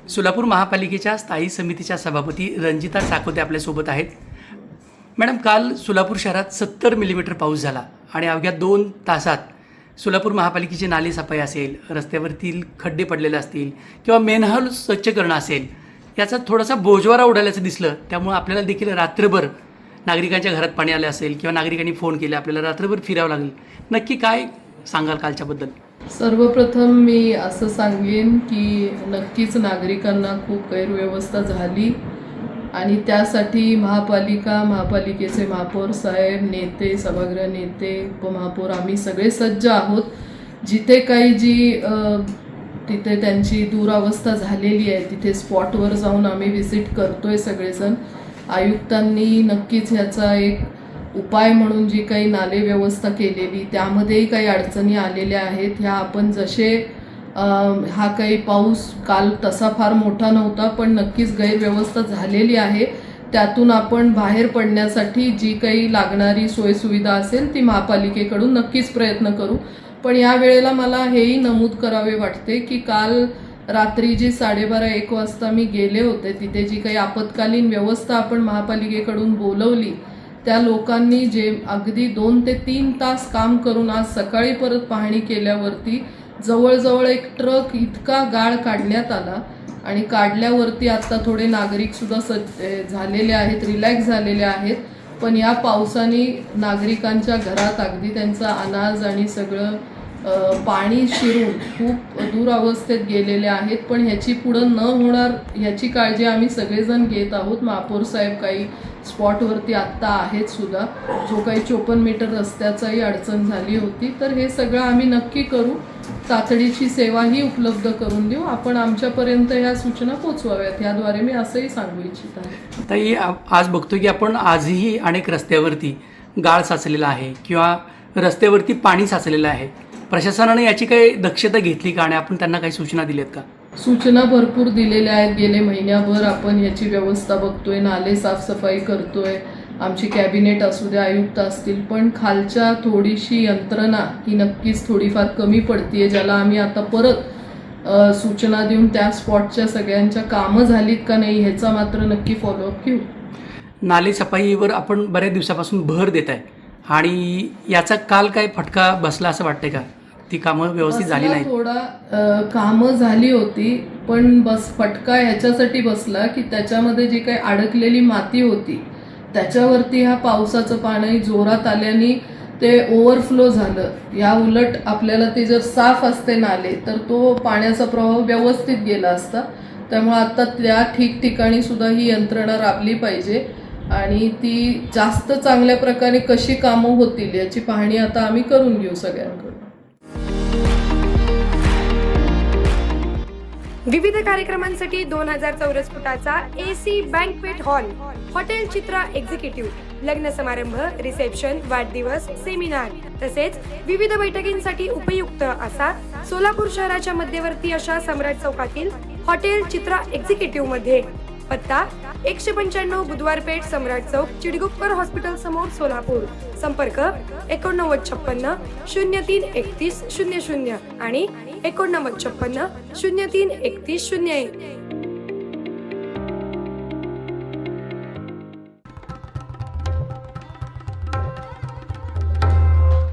सोलापूर महापालिकेच्या स्थायी समितीच्या सभापती रंजिता साकोते आपल्यासोबत आहेत. मॅडम, काल सोलापूर शहरात 70 मिलीमीटर पाऊस झाला आणि अवघ्या 2 तासात सोलापूर महापालिकेची नाली सफाई असेल, रस्त्यावरतील खड्डे पडलेले असतील किंवा मेनहॉल स्वच्छ करणं असेल, याचा थोडासा बोजवारा उडाल्याचं दिसलं. त्यामुळे आपल्याला देखील रात्रभर नागरिकांच्या घरात पाणी आले असेल किंवा नागरिकांनी फोन केले, आपल्याला रात्रभर फिरावं लागेल. नक्की काय सांगाल कालच्याबद्दल? सर्वप्रथम मी असं सांगेन की नक्कीच नागरिकांना खूप गैरव्यवस्था झाली आणि त्यासाठी महापालिकेचे महापौर साहेब, नेते, सभागृह नेते, उपमहापौर आम्ही सगळे सज्ज आहोत. जिथे काही तिथे त्यांची दुरावस्था झालेली आहे तिथे स्पॉटवर जाऊन आम्ही व्हिजिट करतोय सगळेजण. आयुक्तांनी नक्कीच ह्याचा एक उपाय म्हणून जी काही नाले व्यवस्था केलेली त्यामध्येही काही अडचणी आलेल्या आहेत. ह्या आपण जसे हा काही पाऊस काल तसा फार मोठा नव्हता पण नक्कीच गैरव्यवस्था झालेली आहे. त्यातून आपण बाहेर पडण्यासाठी जी काही लागणारी सोयीसुविधा असेल ती महापालिकेकडून नक्कीच प्रयत्न करू. पण या वेळेला मला हेही नमूद करावे वाटते की काल रात्री जी 12:30-1 वाजता मी गेले होते तिथे जी काही आपत्कालीन व्यवस्था आपण महापालिकेकडून बोलवली त्या लोकांनी जे अगदी 2 ते 3 तास काम करून आज सकाळी परत पाहणी केल्यावरती जवळजवळ एक ट्रक इतका गाळ काढण्यात आला आणि काढल्यावरती आता थोडे नागरिक सुद्धा झालेले आहेत, रिलॅक्स झालेले आहेत. पण या पावसाने नागरिकांच्या घरात अगदी त्यांचा अनाज आणि सगळं पाणी शिरून खूप दुरावस्थेत गेलेले आहेत. पण ह्याची पुढं न होणार ह्याची काळजी आम्ही सगळेजण घेत आहोत. महापौर साहेब काही स्पॉटवरती आत्ता आहेत सुद्धा. जो काही 54 मीटर रस्त्याचाही अडचण झाली होती तर हे सगळं आम्ही नक्की करू. तातडीची सेवाही उपलब्ध करून देऊ. आपण आमच्यापर्यंत ह्या सूचना पोचवाव्यात याद्वारे मी असंही सांगू इच्छित आहे. ताई, आज बघतो की आपण आजही अनेक रस्त्यावरती गाळ साचलेला आहे किंवा रस्त्यावरती पाणी साचलेलं आहे. प्रशासनाने याची काही दक्षता घेतली का आणि आपण त्यांना काही सूचना दिल्यात का? सूचना भरपूर दिलेल्या आहेत. गेले महिन्याभर आपण याची व्यवस्था बघतोय, नाले साफसफाई करतोय. आमची कॅबिनेट असू दे, आयुक्त असतील, पण खालच्या थोडीशी यंत्रणा ही नक्कीच थोडीफार कमी पडतीये, ज्याला आम्ही आता परत सूचना देऊन त्या स्पॉटच्या सगळ्यांच्या कामं झालीत का नाही ह्याचा मात्र नक्की फॉलोअप घेऊ. नाले सफाईवर आपण बऱ्याच दिवसापासून भर देत आहे आणि याचा काल काय फटका बसला असं वाटतंय का? ती कामं व्यवस्थित झाली नाही? थोडा कामं झाली होती पण फटका ह्याच्यासाठी बसला की त्याच्यामध्ये जी काही अडकलेली माती होती त्याच्यावरती ह्या पावसाचं पाणी जोरात आल्याने ते ओव्हरफ्लो झालं. या उलट आपल्याला ते जर साफ असते नाले तर तो पाण्याचा प्रवाह व्यवस्थित गेला असता. त्यामुळे आता त्या ठिकठिकाणी सुद्धा ही यंत्रणा राबली पाहिजे आणि ती जास्त चांगल्या प्रकारे कशी कामं होतील याची पाहणी आता आम्ही करून घेऊ सगळ्यांकडून. विविध कार्यक्रमांसाठी 2000 चौरस फुटाचा AC बँक्वेट हॉल, हॉटेल चित्रा एक्झिक्युटिव्ह, लग्न समारंभ, रिसेप्शन, वाढदिवस, सेमिनार तसेच विविध बैठकींसाठी उपयुक्त असा सोलापूर शहराच्या मध्यवर्ती अशा सम्राट चौकातील हॉटेल चित्रा एक्झिक्युटिव्ह मध्ये. पत्ता 195 बुधवार पेठ, सम्राट चौक, चिडगुप्कर हॉस्पिटल समोर, सोलापूर. संपर्क 8956 03 31 00 आणि 8956 03 31 01.